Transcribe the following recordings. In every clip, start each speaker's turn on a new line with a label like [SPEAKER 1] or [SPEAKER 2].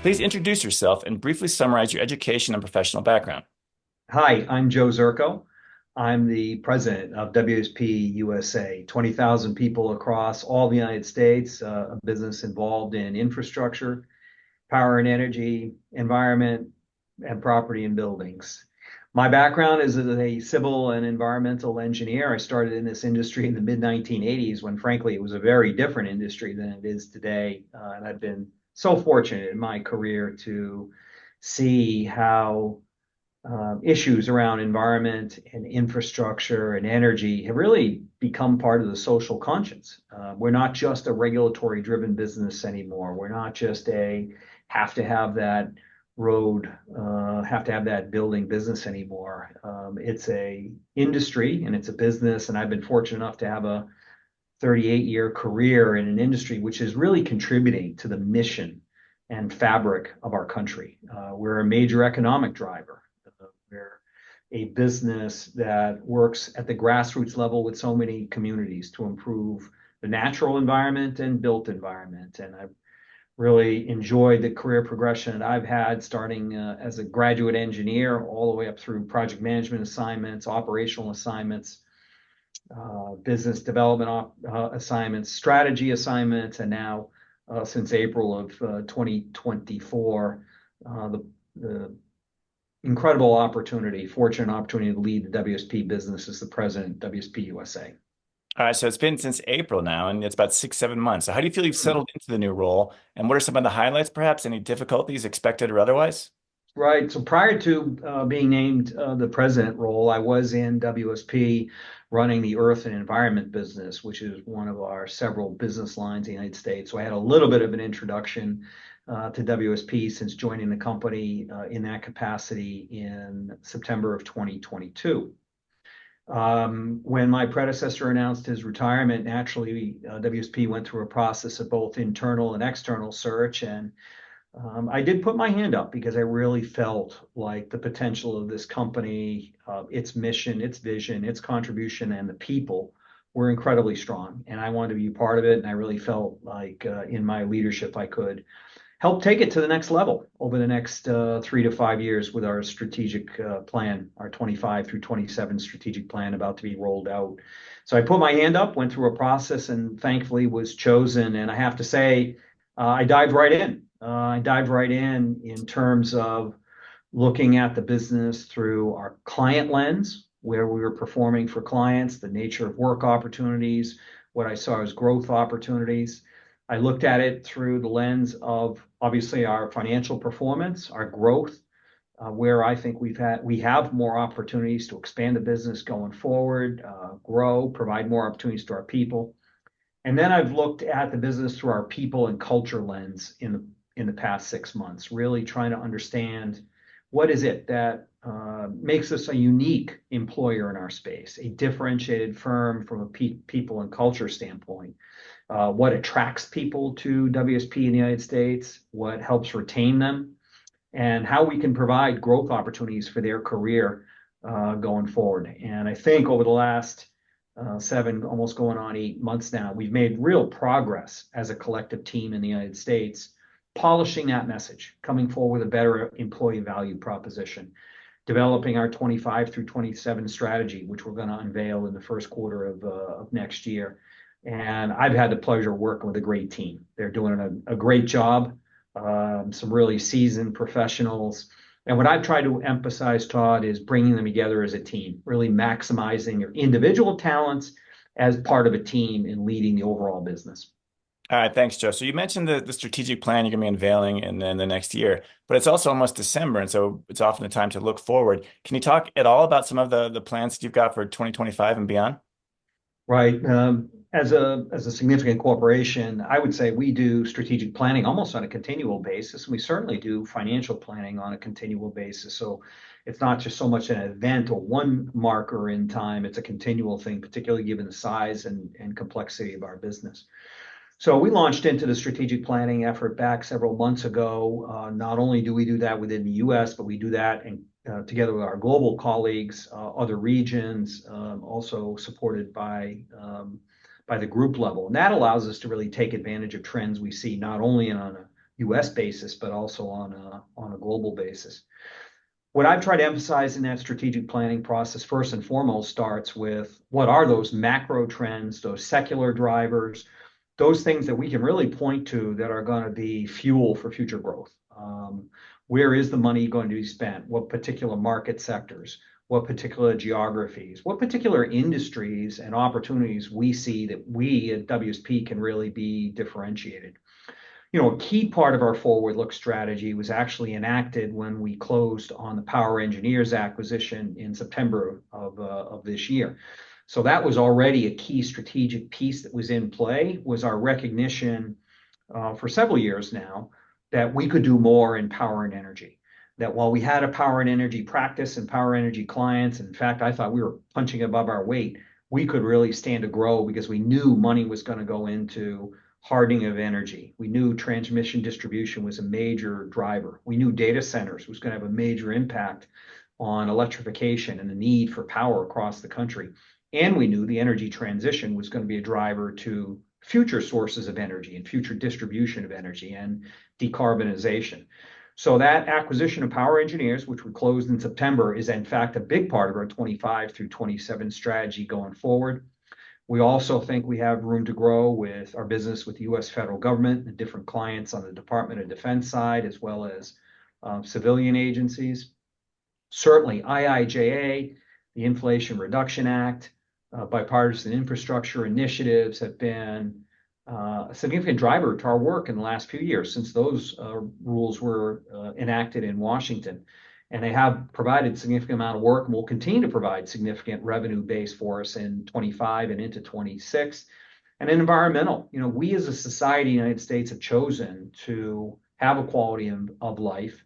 [SPEAKER 1] Please introduce yourself and briefly summarize your education and professional background.
[SPEAKER 2] Hi, I'm Joe Zerko. I'm the president of WSP USA, 20,000 people across all the United States, a business involved in infrastructure, power and energy, environment, and property and buildings. My background is as a civil and environmental engineer. I started in this industry in the mid 1980s when, frankly, it was a very different industry than it is today. And I've been so fortunate in my career to see how issues around environment and infrastructure and energy have really become part of the social conscience. We're not just a regulatory driven business anymore. We're not just a have to have that road, have to have that building business anymore. It's a industry and it's a business, and I've been fortunate enough to have a 38-year career in an industry which is really contributing to the mission and fabric of our country. We're a major economic driver. We're a business that works at the grassroots level with so many communities to improve the natural environment and built environment. And I've really enjoyed the career progression that I've had, starting as a graduate engineer all the way up through project management assignments, operational assignments, business development assignments, strategy assignments, and now since April of 2024, the incredible opportunity, fortunate opportunity to lead the WSP business as the president of WSP USA.
[SPEAKER 1] All right, so it's been since April now, and it's about 6, 7 months. So how do you feel you've settled into the new role? And what are some of the highlights, perhaps? Any difficulties expected or otherwise?
[SPEAKER 2] Right. So prior to being named the president role, I was in WSP running the earth and environment business, which is one of our several business lines in the United States. So I had a little bit of an introduction to WSP since joining the company in that capacity in September of 2022. When my predecessor announced his retirement, naturally, WSP went through a process of both internal and external search. And I did put my hand up because I really felt like the potential of this company, its mission, its vision, its contribution, and the people were incredibly strong. And I wanted to be part of it. And I really felt like in my leadership, I could help take it to the next level over the next 3 to 5 years with our strategic plan, our 25 through 27 strategic plan about to be rolled out. So I put my hand up, went through a process, and thankfully was chosen. And I have to say, I dived right in. I dived right in terms of looking at the business through our client lens, where we were performing for clients, the nature of work opportunities, what I saw as growth opportunities. I looked at it through the lens of obviously our financial performance, our growth, where I think we have more opportunities to expand the business going forward, grow, provide more opportunities to our people. And then I've looked at the business through our people and culture lens in the past 6 months, really trying to understand what is it that makes us a unique employer in our space, a differentiated firm from a people and culture standpoint. What attracts people to WSP in the United States, what helps retain them, and how we can provide growth opportunities for their career going forward. And I think over the last 7, almost going on 8 months now, we've made real progress as a collective team in the United States, polishing that message, coming forward with a better employee value proposition, developing our 25 through 27 strategy, which we're going to unveil in the first quarter of next year. And I've had the pleasure of working with a great team. They're doing a great job, some really seasoned professionals. And what I've tried to emphasize, Todd, is bringing them together as a team, really maximizing their individual talents as part of a team and leading the overall business.
[SPEAKER 1] All right, thanks, Joe. So you mentioned the strategic plan you're going to be unveiling in the next year, but it's also almost December, and so it's often a time to look forward. Can you talk at all about some of the plans that you've got for 2025 and beyond?
[SPEAKER 2] Right. As a significant corporation, I would say we do strategic planning almost on a continual basis. We certainly do financial planning on a continual basis. So it's not just so much an event or one marker in time, it's a continual thing, particularly given the size and complexity of our business. So we launched into the strategic planning effort back several months ago. Not only do we do that within the US, but we do that together with our global colleagues, other regions, also supported by the group level. And that allows us to really take advantage of trends we see not only on a US basis, but also on a global basis. What I've tried to emphasize in that strategic planning process, first and foremost, starts with what are those macro trends, those secular drivers, those things that we can really point to that are going to be fuel for future growth. Where is the money going to be spent? What particular market sectors? What particular geographies? What particular industries and opportunities we see that we at WSP can really be differentiated? A key part of our forward look strategy was actually enacted when we closed on the Power Engineers acquisition in September of this year. So that was already a key strategic piece that was in play, was our recognition for several years now that we could do more in power and energy. That while we had a power and energy practice and power energy clients, in fact, I thought we were punching above our weight, we could really stand to grow because we knew money was going to go into hardening of energy. We knew transmission distribution was a major driver. We knew data centers was going to have a major impact on electrification and the need for power across the country. And we knew the energy transition was going to be a driver to future sources of energy and future distribution of energy and decarbonization. So that acquisition of Power Engineers, which we closed in September, is in fact a big part of our 25 through 27 strategy going forward. We also think we have room to grow with our business with the U.S. federal government and different clients on the Department of Defense side, as well as civilian agencies. Certainly, IIJA, the Inflation Reduction Act, bipartisan infrastructure initiatives have been a significant driver to our work in the last few years since those rules were enacted in Washington. And they have provided significant amount of work and will continue to provide significant revenue base for us in 25 and into 26. And in environmental, we as a society in the United States have chosen to have a quality of life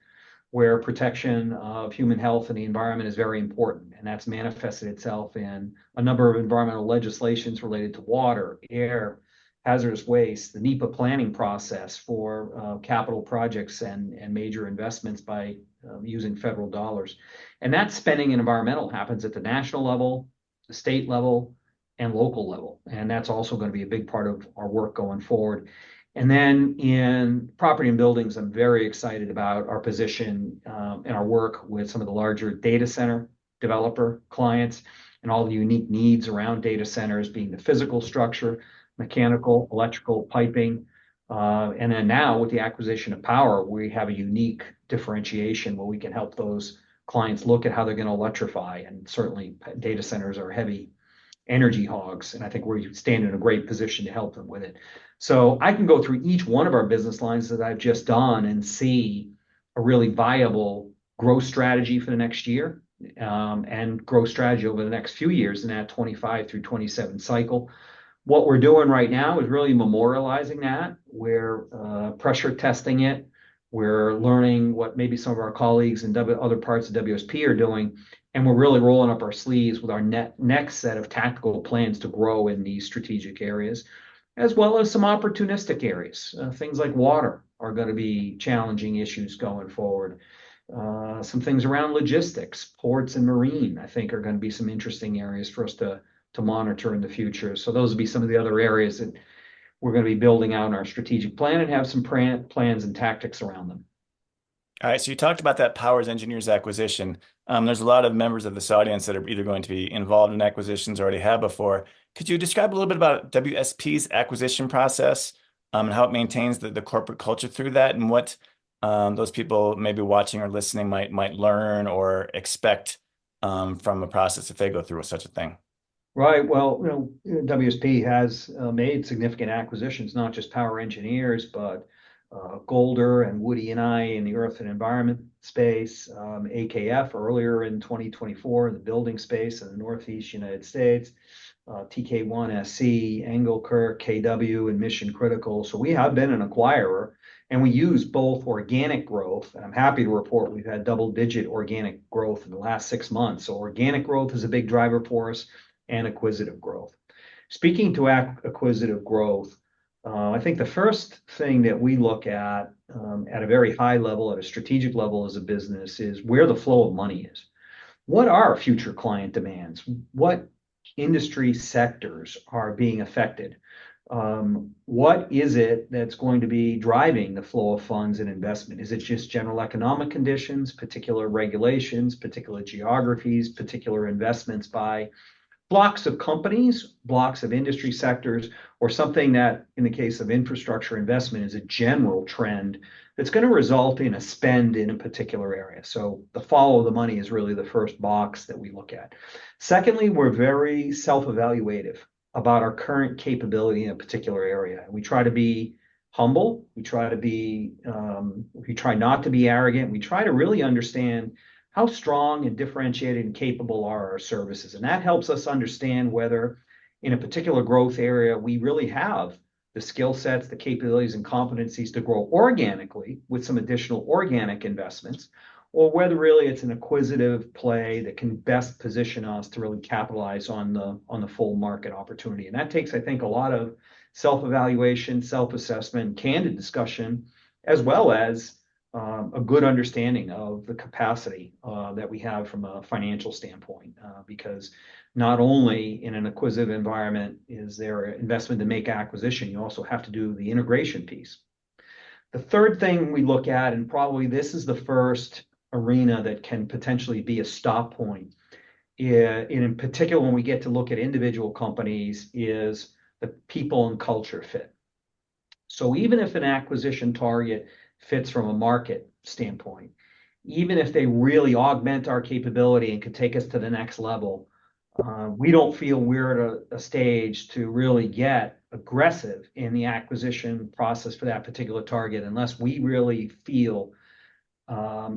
[SPEAKER 2] where protection of human health and the environment is very important. And that's manifested itself in a number of environmental legislations related to water, air, hazardous waste, the NEPA planning process for capital projects and major investments by using federal dollars. And that spending in environmental happens at the national level, the state level, and local level. And that's also going to be a big part of our work going forward. And then in property and buildings, I'm very excited about our position and our work with some of the larger data center developer clients and all the unique needs around data centers being the physical structure, mechanical, electrical, piping. And then now with the acquisition of power, we have a unique differentiation where we can help those clients look at how they're going to electrify. And certainly data centers are heavy energy hogs. And I think we stand in a great position to help them with it. So I can go through each one of our business lines that I've just done and see a really viable growth strategy for the next year and growth strategy over the next few years in that 25 through 27 cycle. What we're doing right now is really memorializing that. We're pressure testing it. We're learning what maybe some of our colleagues in other parts of WSP are doing. And we're really rolling up our sleeves with our next set of tactical plans to grow in these strategic areas, as well as some opportunistic areas. Things like water are going to be challenging issues going forward. Some things around logistics, ports and marine, I think are going to be some interesting areas for us to monitor in the future. So those will be some of the other areas that we're going to be building out in our strategic plan and have some plans and tactics around them.
[SPEAKER 1] All right, so you talked about that Powers Engineers acquisition. There's a lot of members of this audience that are either going to be involved in acquisitions or already have before. Could you describe a little bit about WSP's acquisition process and how it maintains the corporate culture through that, and what those people maybe watching or listening might learn or expect from a process if they go through with such a thing?
[SPEAKER 2] Right. Well, WSP has made significant acquisitions, not just Power Engineers, but Golder and Woody and I in the earth and environment space, AKF earlier in 2024 in the building space in the Northeast United States, TK1SC, Engelkirk, KW, and Mission Critical. So we have been an acquirer, and we use both organic growth, and I'm happy to report we've had double-digit organic growth in the last 6 months. So organic growth is a big driver for us, and acquisitive growth. Speaking to acquisitive growth, I think the first thing that we look at a very high level, at a strategic level as a business, is where the flow of money is. What are future client demands? What industry sectors are being affected? What is it that's going to be driving the flow of funds and investment? Is it just general economic conditions, particular regulations, particular geographies, particular investments by blocks of companies, blocks of industry sectors, or something that, in the case of infrastructure investment, is a general trend that's going to result in a spend in a particular area? So the follow the money is really the first box that we look at. Secondly, we're very self-evaluative about our current capability in a particular area. And we try to be humble. We try not to be arrogant. We try to really understand how strong and differentiated and capable are our services. And that helps us understand whether in a particular growth area, we really have the skill sets, the capabilities and competencies to grow organically with some additional organic investments, or whether really it's an acquisitive play that can best position us to really capitalize on the full market opportunity. And that takes, I think, a lot of self-evaluation, self-assessment, candid discussion, as well as a good understanding of the capacity that we have from a financial standpoint, because not only in an acquisitive environment is there investment to make acquisition, you also have to do the integration piece. The third thing we look at, and probably this is the first arena that can potentially be a stop point, in particular when we get to look at individual companies, is the people and culture fit. So even if an acquisition target fits from a market standpoint, even if they really augment our capability and could take us to the next level, we don't feel we're at a stage to really get aggressive in the acquisition process for that particular target unless we really feel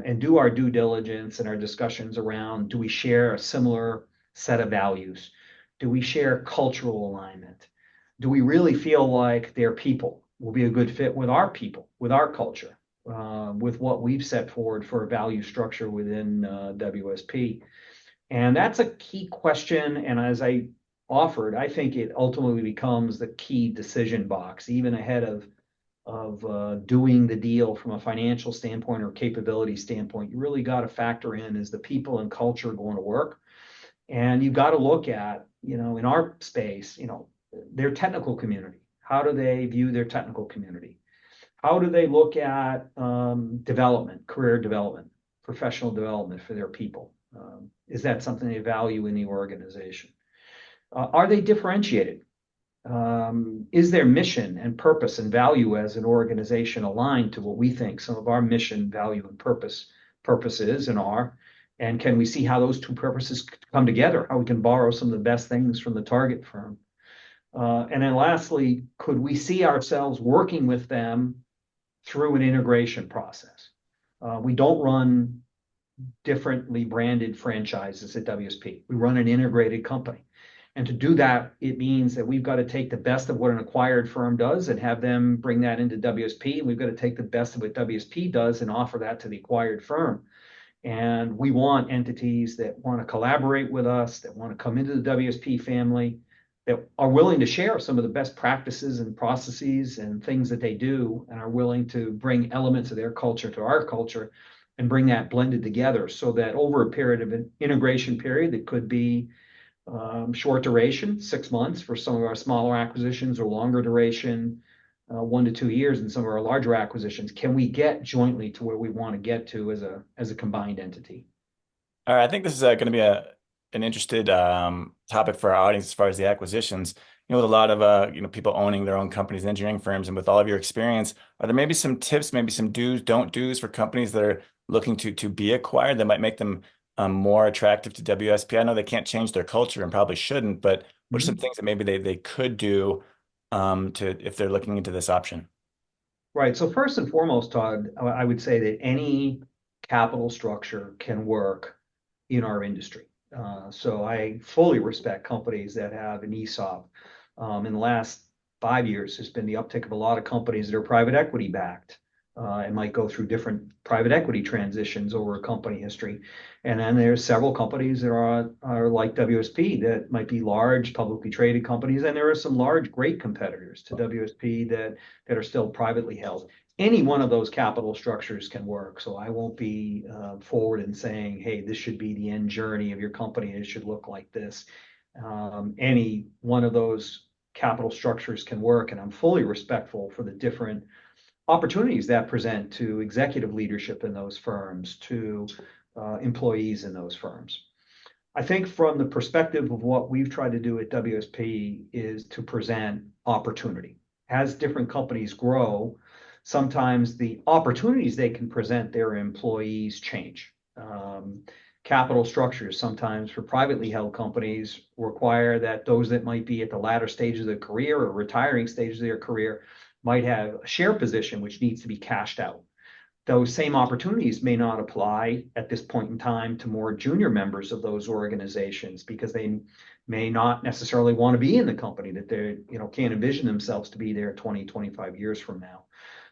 [SPEAKER 2] and do our due diligence and our discussions around, do we share a similar set of values? Do we share cultural alignment? Do we really feel like their people will be a good fit with our people, with our culture, with what we've set forward for a value structure within WSP? And that's a key question. And as I offered, I think it ultimately becomes the key decision box, even ahead of doing the deal from a financial standpoint or capability standpoint. You really got to factor in, is the people and culture going to work? And you've got to look at, in our space, their technical community. How do they view their technical community? How do they look at development, career development, professional development for their people? Is that something they value in the organization? Are they differentiated? Is their mission and purpose and value as an organization aligned to what we think some of our mission, value, and purposes and are? And can we see how those two purposes come together? How we can borrow some of the best things from the target firm? And then lastly, could we see ourselves working with them through an integration process? We don't run differently branded franchises at WSP. We run an integrated company. And to do that, it means that we've got to take the best of what an acquired firm does and have them bring that into WSP. And we've got to take the best of what WSP does and offer that to the acquired firm. And we want entities that want to collaborate with us, that want to come into the WSP family, that are willing to share some of the best practices and processes and things that they do, and are willing to bring elements of their culture to our culture and bring that blended together, so that over a period of an integration period that could be short duration, 6 months for some of our smaller acquisitions, or longer duration, 1 to 2 years in some of our larger acquisitions, can we get jointly to where we want to get to as a combined entity?
[SPEAKER 1] All right, I think this is going to be an interested topic for our audience as far as the acquisitions. With a lot of people owning their own companies, engineering firms, and with all of your experience, are there maybe some tips, maybe some do's, don't do's for companies that are looking to be acquired that might make them more attractive to WSP? I know they can't change their culture and probably shouldn't, but what are some things that maybe they could do to if they're looking into this option?
[SPEAKER 2] Right. So first and foremost, Todd, I would say that any capital structure can work in our industry. So I fully respect companies that have an ESOP. In the last 5 years, there's been the uptick of a lot of companies that are private equity backed and might go through different private equity transitions over a company history. And then there's several companies that are like WSP that might be large publicly traded companies. And there are some large, great competitors to WSP that are still privately held. Any one of those capital structures can work. So I won't be forward in saying, hey, this should be the end journey of your company. It should look like this. Any one of those capital structures can work. And I'm fully respectful for the different opportunities that present to executive leadership in those firms, to employees in those firms. I think from the perspective of what we've tried to do at WSP is to present opportunity. As different companies grow, sometimes the opportunities they can present their employees change. Capital structures sometimes for privately held companies require that those that might be at the latter stages of their career or retiring stages of their career might have a share position which needs to be cashed out. Those same opportunities may not apply at this point in time to more junior members of those organizations because they may not necessarily want to be in the company that they can't envision themselves to be there 20, 25 years from now.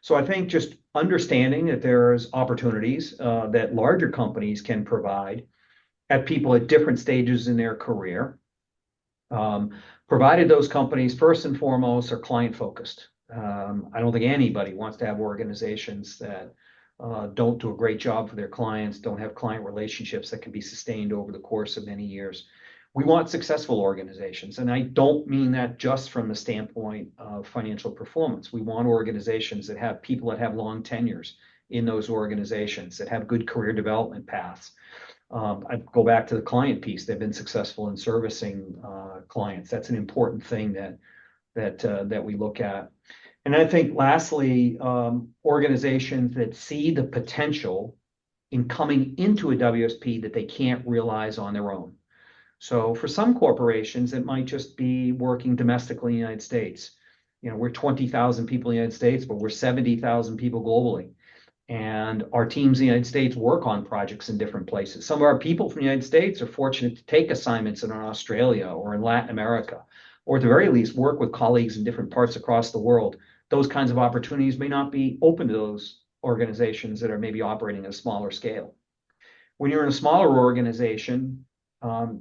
[SPEAKER 2] So I think just understanding that there's opportunities that larger companies can provide at people at different stages in their career, provided those companies first and foremost are client focused. I don't think anybody wants to have organizations that don't do a great job for their clients, don't have client relationships that can be sustained over the course of many years. We want successful organizations, and I don't mean that just from the standpoint of financial performance. We want organizations that have people that have long tenures in those organizations, that have good career development paths. I go back to the client piece. They've been successful in servicing clients. That's an important thing that we look at. And I think lastly, organizations that see the potential in coming into a WSP that they can't realize on their own. So for some corporations, it might just be working domestically in the United States. We're 20,000 people in the United States, but we're 70,000 people globally. And our teams in the United States work on projects in different places. Some of our people from the United States are fortunate to take assignments in Australia or in Latin America, or at the very least, work with colleagues in different parts across the world. Those kinds of opportunities may not be open to those organizations that are maybe operating at a smaller scale. When you're in a smaller organization,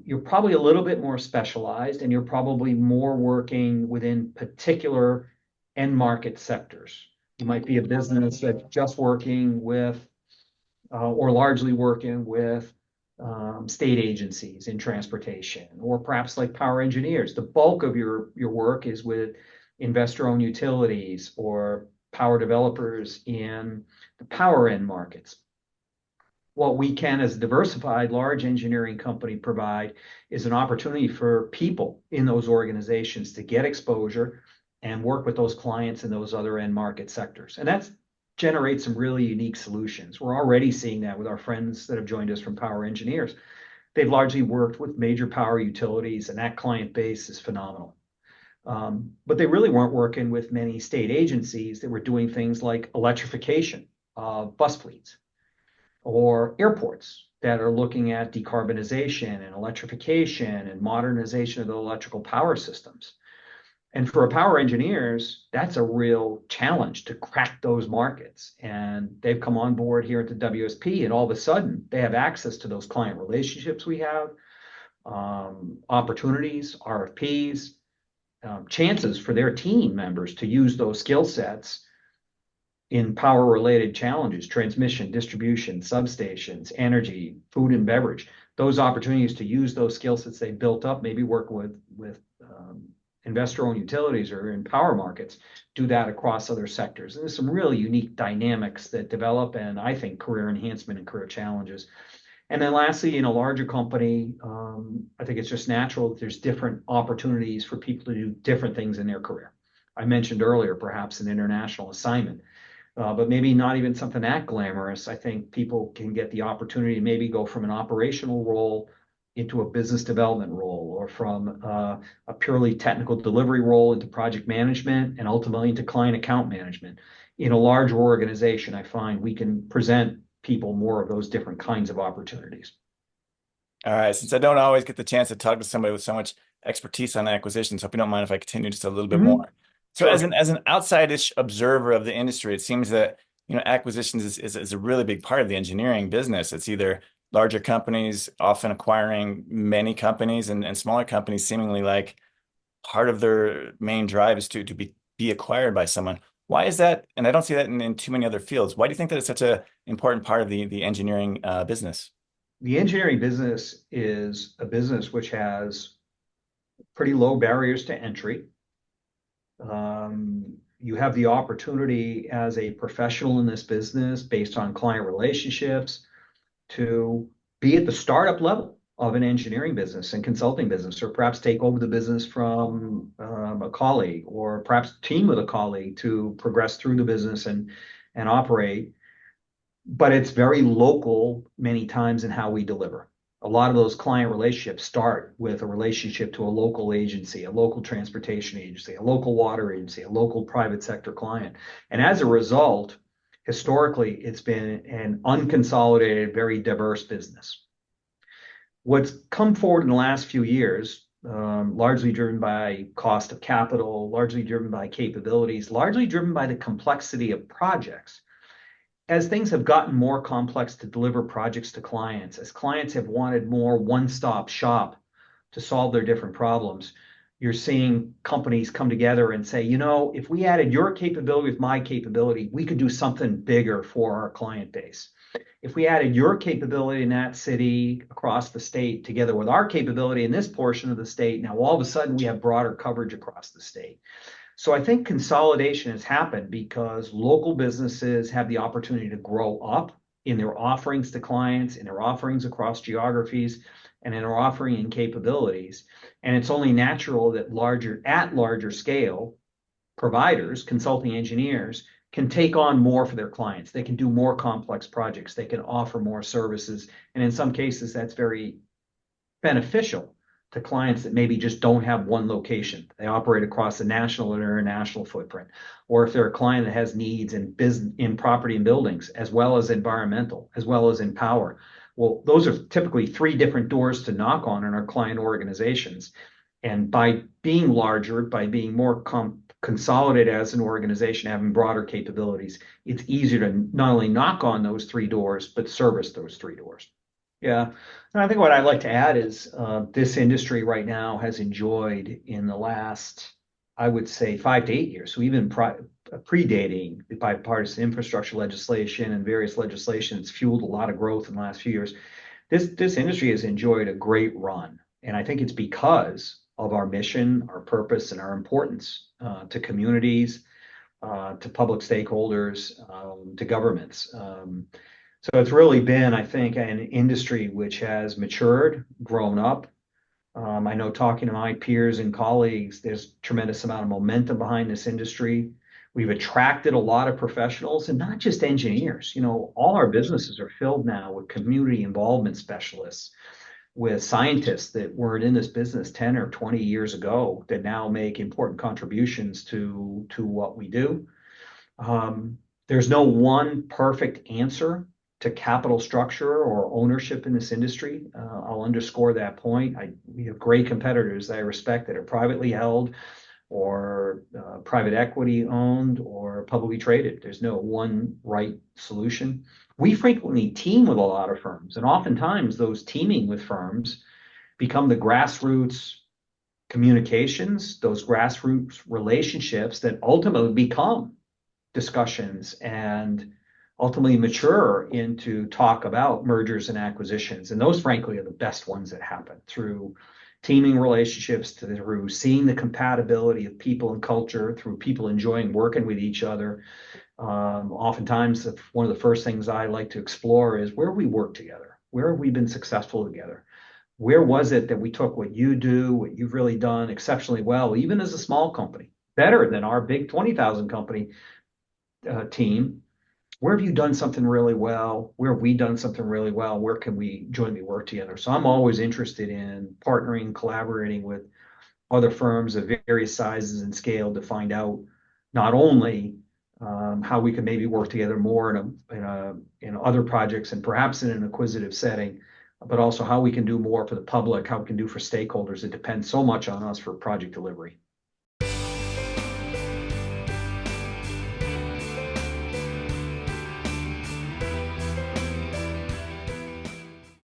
[SPEAKER 2] you're probably a little bit more specialized and you're probably more working within particular end market sectors. You might be a business that's just working with or largely working with state agencies in transportation, or perhaps like power engineers. The bulk of your work is with investor-owned utilities or power developers in the power end markets. What we can, as a diversified large engineering company, provide is an opportunity for people in those organizations to get exposure and work with those clients in those other end market sectors. And that generates some really unique solutions. We're already seeing that with our friends that have joined us from Power Engineers. They've largely worked with major power utilities, and that client base is phenomenal. But they really weren't working with many state agencies that were doing things like electrification of bus fleets, or airports that are looking at decarbonization and electrification and modernization of the electrical power systems. And for power engineers, that's a real challenge to crack those markets. And they've come on board here at the WSP, and all of a sudden they have access to those client relationships we have, opportunities, RFPs, chances for their team members to use those skill sets in power related challenges: transmission, distribution, substations, energy, food and beverage. Those opportunities to use those skill sets they built up, maybe work with investor-owned utilities or in power markets, do that across other sectors. And there's some really unique dynamics that develop, and I think career enhancement and career challenges. And then lastly, in a larger company, I think it's just natural that there's different opportunities for people to do different things in their career. I mentioned earlier, perhaps an international assignment, but maybe not even something that glamorous. I think people can get the opportunity to maybe go from an operational role into a business development role, or from a purely technical delivery role into project management, and ultimately into client account management. In a larger organization, I find we can present people more of those different kinds of opportunities.
[SPEAKER 1] All right. Since I don't always get the chance to talk to somebody with so much expertise on acquisitions, hope you don't mind if I continue just a little bit more. So
[SPEAKER 2] Sure.
[SPEAKER 1] as an outside-ish observer of the industry, it seems that acquisitions is a really big part of the engineering business. It's either larger companies often acquiring many companies, and smaller companies seemingly like part of their main drive is to be acquired by someone. Why is that? And I don't see that in too many other fields. Why do you think that it's such an important part of the engineering business?
[SPEAKER 2] The engineering business is a business which has pretty low barriers to entry. You have the opportunity as a professional in this business based on client relationships to be at the startup level of an engineering business and consulting business, or perhaps take over the business from a colleague, or perhaps team with a colleague to progress through the business and operate. But it's very local many times in how we deliver. A lot of those client relationships start with a relationship to a local agency, a local transportation agency, a local water agency, a local private sector client. And as a result, historically, it's been an unconsolidated, very diverse business. What's come forward in the last few years, largely driven by cost of capital, largely driven by capabilities, largely driven by the complexity of projects. As things have gotten more complex to deliver projects to clients, as clients have wanted more one-stop shop to solve their different problems, you're seeing companies come together and say, if we added your capability with my capability, we could do something bigger for our client base. If we added your capability in that city across the state together with our capability in this portion of the state, now all of a sudden we have broader coverage across the state. So I think consolidation has happened because local businesses have the opportunity to grow up in their offerings to clients, in their offerings across geographies, and in their offering and capabilities. And it's only natural that at larger scale, providers, consulting engineers, can take on more for their clients. They can do more complex projects. They can offer more services. And in some cases, that's very beneficial to clients that maybe just don't have one location. They operate across a national or international footprint. Or if they're a client that has needs in business, in property and buildings, as well as environmental, as well as in power. Well, those are typically three different doors to knock on in our client organizations. And by being larger, by being more consolidated as an organization, having broader capabilities, it's easier to not only knock on those three doors, but service those three doors. Yeah. And I think what I'd like to add is this industry right now has enjoyed in the last, I would say, 5 to 8 years. So even predating the bipartisan infrastructure legislation and various legislation, it's fueled a lot of growth in the last few years. This industry has enjoyed a great run. And I think it's because of our mission, our purpose, and our importance to communities, to public stakeholders, to governments. So it's really been, I think, an industry which has matured, grown up. I know talking to my peers and colleagues, there's tremendous amount of momentum behind this industry. We've attracted a lot of professionals and not just engineers. All our businesses are filled now with community involvement specialists, with scientists that weren't in this business 10 or 20 years ago that now make important contributions to what we do. There's no one perfect answer to capital structure or ownership in this industry. I'll underscore that point. We have great competitors that I respect that are privately held or private equity owned or publicly traded. There's no one right solution. We frequently team with a lot of firms, and oftentimes those teaming with firms become the grassroots communications, those grassroots relationships that ultimately become discussions and ultimately mature into talk about mergers and acquisitions. And those, frankly, are the best ones that happen through teaming relationships, through seeing the compatibility of people and culture, through people enjoying working with each other. Oftentimes, one of the first things I like to explore is where we work together. Where have we been successful together? Where was it that we took what you do, what you've really done exceptionally well, even as a small company, better than our big 20,000 company team? Where have you done something really well? Where have we done something really well? Where can we jointly work together? So I'm always interested in partnering, collaborating with other firms of various sizes and scale to find out not only how we can maybe work together more in other projects and perhaps in an acquisitive setting, but also how we can do more for the public, how we can do for stakeholders. It depends so much on us for project delivery.